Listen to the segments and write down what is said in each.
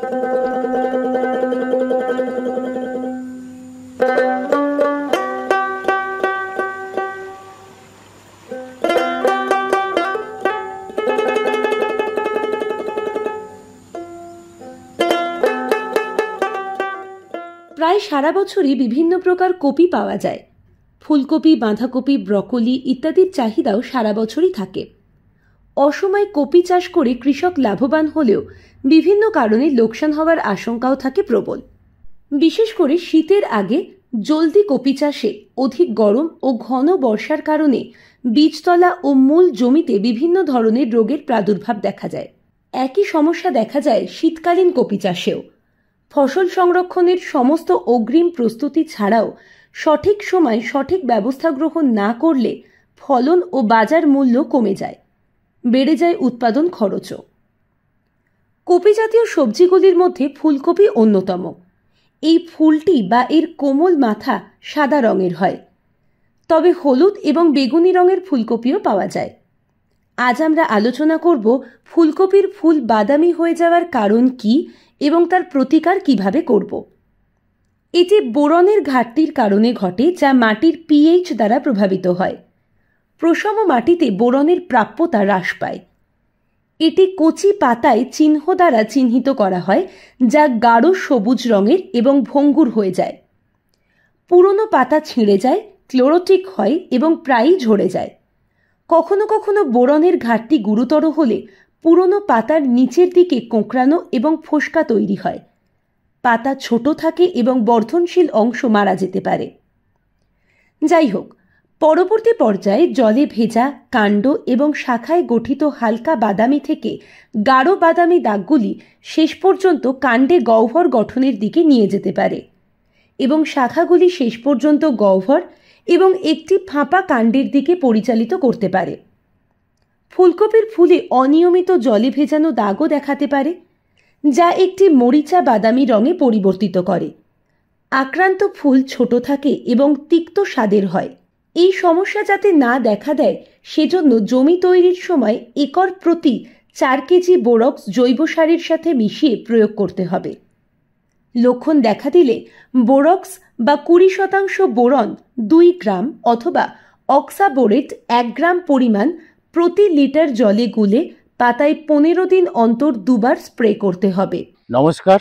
প্রায় সারা বছরই বিভিন্ন প্রকার কপি পাওয়া যায়। ফুলকপি, বাঁধাকপি, ব্রকলি ইত্যাদির চাহিদাও সারা বছরই থাকে। অসময়ে কপি চাষ করে কৃষক লাভবান হলেও বিভিন্ন কারণে লোকসান হওয়ার আশঙ্কাও থাকে প্রবল। বিশেষ করে শীতের আগে জলদি কপি চাষে অধিক গরম ও ঘন বর্ষার কারণে বীজতলা ও মূল জমিতে বিভিন্ন ধরনের রোগের প্রাদুর্ভাব দেখা যায়। একই সমস্যা দেখা যায় শীতকালীন কপি চাষেও। ফসল সংরক্ষণের সমস্ত অগ্রিম প্রস্তুতি ছাড়াও সঠিক সময় সঠিক ব্যবস্থা গ্রহণ না করলে ফলন ও বাজার মূল্য কমে যায়, বেড়ে যায় উৎপাদন খরচও। কপি জাতীয় সবজিগুলির মধ্যে ফুলকপি অন্যতম। এই ফুলটি বা এর কোমল মাথা সাদা রঙের হয়, তবে হলুদ এবং বেগুনি রঙের ফুলকপিও পাওয়া যায়। আজ আমরা আলোচনা করব ফুলকপির ফুল বাদামি হয়ে যাওয়ার কারণ কি এবং তার প্রতিকার কিভাবে করব। এটি বোরনের ঘাটতির কারণে ঘটে, যা মাটির পিএইচ দ্বারা প্রভাবিত হয়। প্রসম মাটিতে বোরনের প্রাপ্যতা হ্রাস পায়। এটি কচি পাতায় চিহ্ন দ্বারা চিহ্নিত করা হয়, যা গাঢ় সবুজ রঙের এবং ভঙ্গুর হয়ে যায়। পুরনো পাতা ছিঁড়ে যায়, ক্লোরোটিক হয় এবং প্রায়ই ঝরে যায়। কখনো কখনো বোরনের ঘাটতি গুরুতর হলে পুরনো পাতার নিচের দিকে কোঁকড়ানো এবং ফোসকা তৈরি হয়। পাতা ছোট থাকে এবং বর্ধনশীল অংশ মারা যেতে পারে। যাই হোক, পরবর্তী পর্যায়ে জলে ভেজা কাণ্ড এবং শাখায় গঠিত হালকা বাদামি থেকে গাঢ় বাদামি দাগগুলি শেষ পর্যন্ত কাণ্ডে গহ্বর গঠনের দিকে নিয়ে যেতে পারে এবং শাখাগুলি শেষ পর্যন্ত গহ্বর এবং একটি ফাঁপা কাণ্ডের দিকে পরিচালিত করতে পারে। ফুলকপির ফুলে অনিয়মিত জলে ভেজানো দাগও দেখাতে পারে, যা একটি মরিচা বাদামি রঙে পরিবর্তিত করে। আক্রান্ত ফুল ছোট থাকে এবং তিক্ত স্বাদের হয়। এই সমস্যা যাতে না দেখা দেয় সেজন্য জমি তৈরির সময় একর প্রতি 4 কেজি বোরক্স জৈব সারের সাথে মিশিয়ে প্রয়োগ করতে হবে। লক্ষণ দেখা দিলে বোরক্স বা 20% বোরন 2 গ্রাম অথবা অক্সাবোরেট 1 গ্রাম পরিমাণ প্রতি লিটার জলে গুলে পাতায় 15 দিন অন্তর 2 বার স্প্রে করতে হবে। নমস্কার,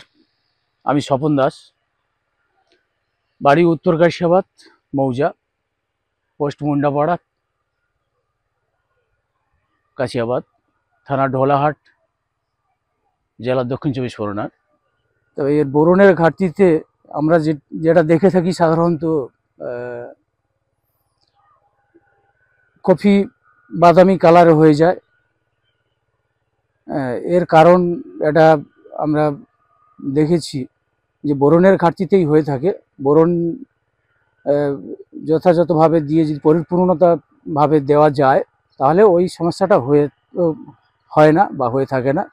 আমি স্বপন দাস, বাড়ি উত্তর কাশিয়াবাদ মৌজা, পোস্ট মুন্ডাপাড়া, কাশিয়াবাদ, থানা ঢোলাহাট, জেলা দক্ষিণ চব্বিশ পরগনা। তবে এর বোরনের ঘাটতিতে আমরা যেটা দেখে থাকি সাধারণত কফি বাদামি কালারে হয়ে যায়। এর কারণ এটা আমরা দেখেছি যে বোরনের ঘাটতিতেই হয়ে থাকে। বোরন যথাযথভাবে দিয়ে যদি পরিপূর্ণতাভাবে দেওয়া যায় তাহলে ওই সমস্যাটা হয় না বা হয়ে থাকে না।